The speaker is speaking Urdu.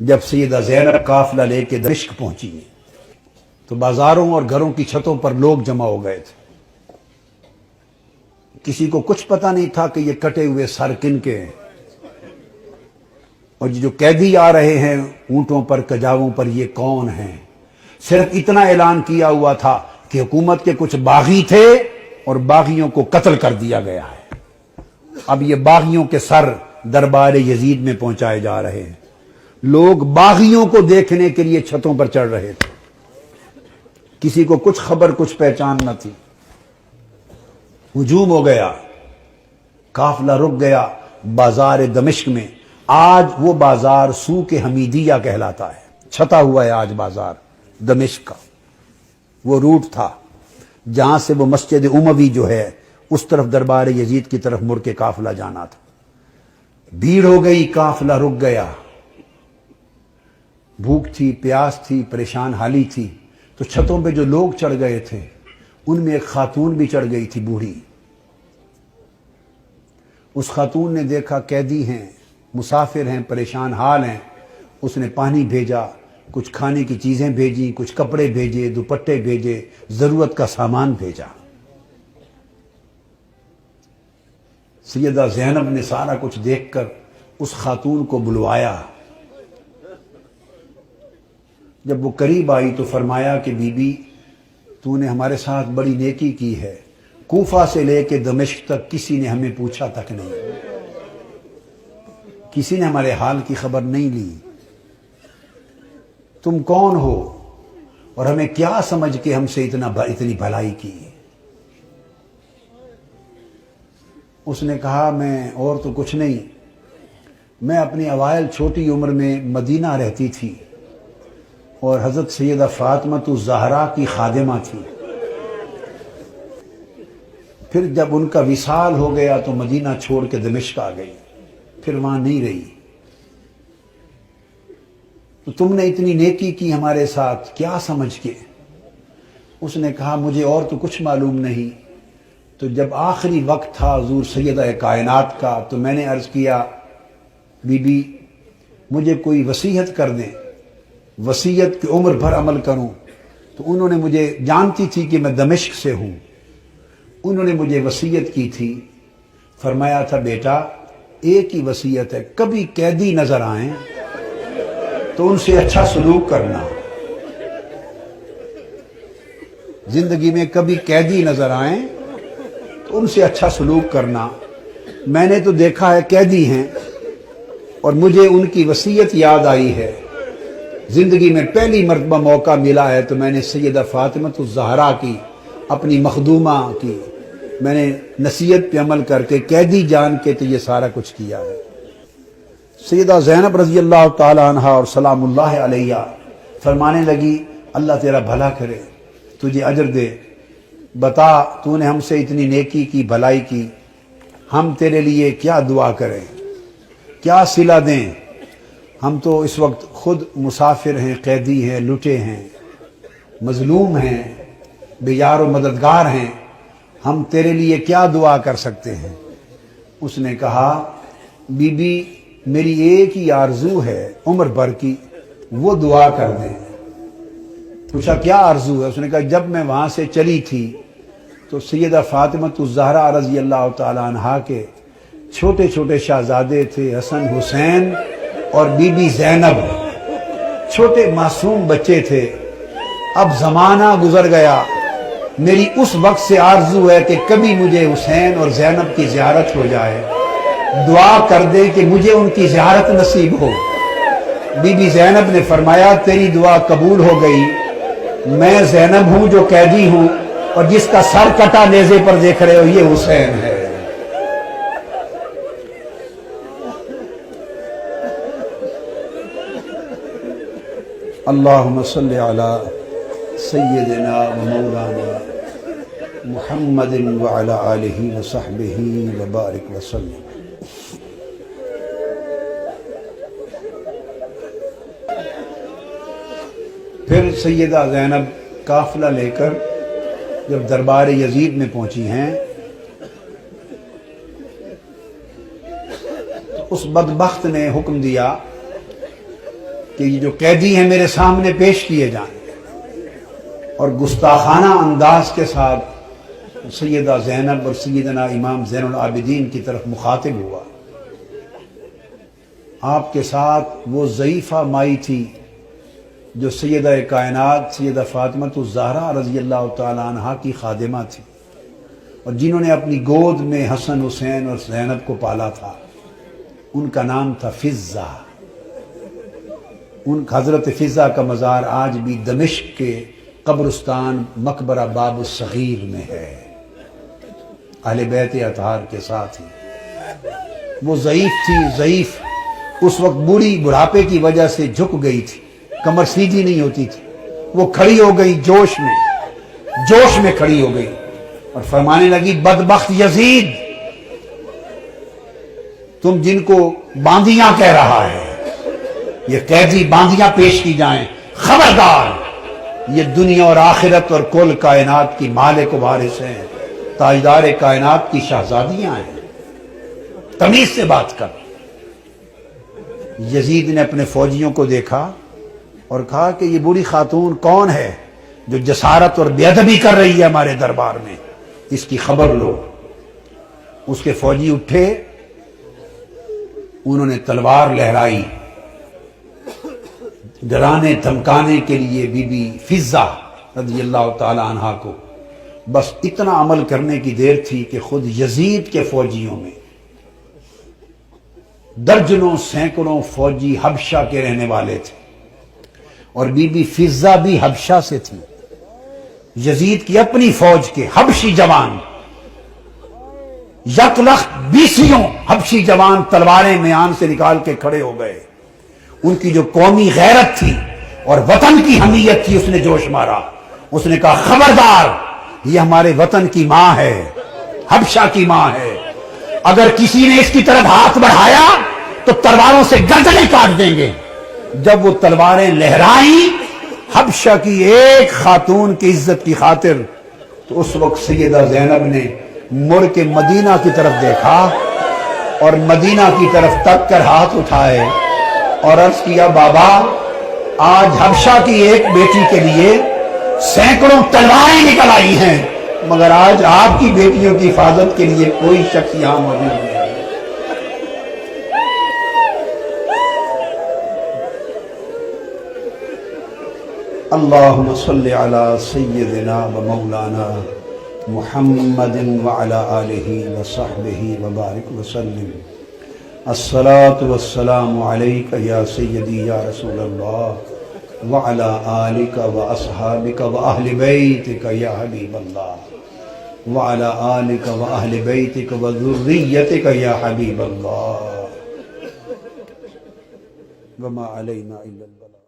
جب سیدہ زینب قافلہ لے کے دمشق پہنچی تو بازاروں اور گھروں کی چھتوں پر لوگ جمع ہو گئے تھے۔ کسی کو کچھ پتہ نہیں تھا کہ یہ کٹے ہوئے سر کن کے ہیں، اور جو قیدی آ رہے ہیں اونٹوں پر کجاووں پر یہ کون ہیں۔ صرف اتنا اعلان کیا ہوا تھا کہ حکومت کے کچھ باغی تھے اور باغیوں کو قتل کر دیا گیا ہے۔ اب یہ باغیوں کے سر دربار یزید میں پہنچائے جا رہے ہیں۔ لوگ باغیوں کو دیکھنے کے لیے چھتوں پر چڑھ رہے تھے۔ کسی کو کچھ خبر کچھ پہچان نہ تھی۔ ہجوم ہو گیا، قافلہ رک گیا بازار دمشق میں۔ آج وہ بازار سوق حمیدیہ کہلاتا ہے، چھتا ہوا ہے آج بازار دمشق کا۔ وہ روٹ تھا جہاں سے وہ مسجد اموی جو ہے اس طرف دربار یزید کی طرف مڑ کے قافلہ جانا تھا۔ بھیڑ ہو گئی، قافلہ رک گیا۔ بھوک تھی، پیاس تھی، پریشان حالی تھی، تو چھتوں پہ جو لوگ چڑھ گئے تھے ان میں ایک خاتون بھی چڑھ گئی تھی، بوڑھی۔ اس خاتون نے دیکھا قیدی ہیں، مسافر ہیں، پریشان حال ہیں۔ اس نے پانی بھیجا، کچھ کھانے کی چیزیں بھیجی، کچھ کپڑے بھیجے، دوپٹے بھیجے، ضرورت کا سامان بھیجا۔ سیدہ زینب نے سارا کچھ دیکھ کر اس خاتون کو بلوایا۔ جب وہ قریب آئی تو فرمایا کہ بی بی، تو نے ہمارے ساتھ بڑی نیکی کی ہے۔ کوفہ سے لے کے دمشق تک کسی نے ہمیں پوچھا تک نہیں، کسی نے ہمارے حال کی خبر نہیں لی۔ تم کون ہو اور ہمیں کیا سمجھ کے ہم سے اتنی بھلائی کی؟ اس نے کہا میں اور تو کچھ نہیں، میں اپنی اوائل چھوٹی عمر میں مدینہ رہتی تھی اور حضرت سیدہ فاطمہ الزہرا کی خادمہ تھی۔ پھر جب ان کا وصال ہو گیا تو مدینہ چھوڑ کے دمشق آ گئی، پھر وہاں نہیں رہی۔ تو تم نے اتنی نیکی کی ہمارے ساتھ کیا سمجھ کے؟ اس نے کہا مجھے اور تو کچھ معلوم نہیں۔ تو جب آخری وقت تھا حضور سیدہ کائنات کا تو میں نے عرض کیا بی بی مجھے کوئی وصیت کر دیں، وصیت کی عمر بھر عمل کروں۔ تو انہوں نے مجھے، جانتی تھی کہ میں دمشق سے ہوں، انہوں نے مجھے وصیت کی تھی۔ فرمایا تھا بیٹا ایک ہی وصیت ہے، کبھی قیدی نظر آئیں تو ان سے اچھا سلوک کرنا۔ زندگی میں کبھی قیدی نظر آئیں تو ان سے اچھا سلوک کرنا۔ میں نے تو دیکھا ہے قیدی ہیں اور مجھے ان کی وصیت یاد آئی ہے۔ زندگی میں پہلی مرتبہ موقع ملا ہے تو میں نے سیدہ فاطمہ الزہرا کی، اپنی مخدومہ کی، میں نے نصیحت پہ عمل کر کے قیدی جان کے تو یہ سارا کچھ کیا ہے۔ سیدہ زینب رضی اللہ تعالی عنہ اور سلام اللہ علیہ فرمانے لگی اللہ تیرا بھلا کرے، تجھے اجر دے، بتا تو نے ہم سے اتنی نیکی کی، بھلائی کی، ہم تیرے لیے کیا دعا کریں، کیا صلہ دیں؟ ہم تو اس وقت خود مسافر ہیں، قیدی ہیں، لٹے ہیں، مظلوم ہیں، بے یار و مددگار ہیں، ہم تیرے لیے کیا دعا کر سکتے ہیں؟ اس نے کہا بی بی میری ایک ہی آرزو ہے عمر بھر کی، وہ دعا کر دیں۔ پوچھا کیا آرزو ہے؟ اس نے کہا جب میں وہاں سے چلی تھی تو سیدہ فاطمہ الزہرا رضی اللہ تعالی عنہا کے چھوٹے چھوٹے شہزادے تھے، حسن حسین اور بی بی زینب، چھوٹے معصوم بچے تھے۔ اب زمانہ گزر گیا، میری اس وقت سے آرزو ہے کہ کبھی مجھے حسین اور زینب کی زیارت ہو جائے، دعا کر دے کہ مجھے ان کی زیارت نصیب ہو۔ بی بی زینب نے فرمایا تیری دعا قبول ہو گئی، میں زینب ہوں جو قیدی ہوں، اور جس کا سر کٹا نیزے پر دیکھ رہے ہو یہ حسین ہے۔ اللہم صلی علی سیدنا و مولانا محمد وعلی آلہ وصحبہ وبارک وسلم۔ پھر سیدہ زینب قافلہ لے کر جب دربار یزید میں پہنچی ہیں تو اس بدبخت نے حکم دیا کہ یہ جو قیدی ہیں میرے سامنے پیش کیے جائیں، اور گستاخانہ انداز کے ساتھ سیدہ زینب اور سیدنا امام زین العابدین کی طرف مخاطب ہوا۔ آپ کے ساتھ وہ ضعیفہ مائی تھی جو سیدہ کائنات سیدہ فاطمہ الزہرا رضی اللہ تعالی عنہا کی خادمہ تھی، اور جنہوں نے اپنی گود میں حسن حسین اور زینب کو پالا تھا۔ ان کا نام تھا فضہ۔ ان حضرت فضہ کا مزار آج بھی دمشق کے قبرستان مقبرہ باب الصغیر میں ہے، اہل بیت اطہار کے ساتھ ہی۔ وہ ضعیف تھی، ضعیف، اس وقت بوڑھی بڑھاپے کی وجہ سے جھک گئی تھی، کمر سیدھی نہیں ہوتی تھی۔ وہ کھڑی ہو گئی جوش میں کھڑی ہو گئی اور فرمانے لگی، بدبخت یزید، تم جن کو باندیاں کہہ رہا ہے، یہ قیدی باندیاں پیش کی جائیں، خبردار، یہ دنیا اور آخرت اور کل کائنات کی مالک و وارث ہیں، تاجدار کائنات کی شہزادیاں ہیں، تمیز سے بات کر۔ یزید نے اپنے فوجیوں کو دیکھا اور کہا کہ یہ بوڑھی خاتون کون ہے جو جسارت اور بے ادبی کر رہی ہے ہمارے دربار میں، اس کی خبر لو۔ اس کے فوجی اٹھے، انہوں نے تلوار لہرائی، ڈرانے دھمکانے کے لیے بی بی فضہ رضی اللہ تعالی عنہا کو۔ بس اتنا عمل کرنے کی دیر تھی کہ خود یزید کے فوجیوں میں درجنوں سینکڑوں فوجی حبشہ کے رہنے والے تھے، اور بی بی فضہ بھی حبشہ سے تھی۔ یزید کی اپنی فوج کے حبشی جوان، یک لخت 20 حبشی جوان تلواریں میان سے نکال کے کھڑے ہو گئے۔ ان کی جو قومی غیرت تھی اور وطن کی حمیت تھی، اس نے جوش مارا۔ اس نے کہا، خبردار، یہ ہمارے وطن کی ماں ہے، حبشہ کی ماں ہے، اگر کسی نے اس کی طرف ہاتھ بڑھایا تو تلواروں سے گردنیں کاٹ دیں گے۔ جب وہ تلواریں لہرائیں حبشہ کی ایک خاتون کی عزت کی خاطر، تو اس وقت سیدہ زینب نے مڑ کے مدینہ کی طرف دیکھا اور مدینہ کی طرف تک کر ہاتھ اٹھائے اور عرض کیا، بابا، آج حبشہ کی ایک بیٹی کے لیے سینکڑوں تلواریں نکل آئی ہیں، مگر آج آپ کی بیٹیوں کی حفاظت کے لیے کوئی شخص یہاں موجود نہیں ہے۔ اللہم صلی علی سیدنا و مولانا محمد وعلی آلہ وصحبہ وبارک وسلم۔ الصلاة والسلام علیک یا سیدی یا رسول اللہ وعلی آلک و اصحابک و اہل بیتک یا حبیب اللہ وعلی آلک و اہل بیتک و ذریتک یا حبیب اللہ وما علینا الا البلاغ۔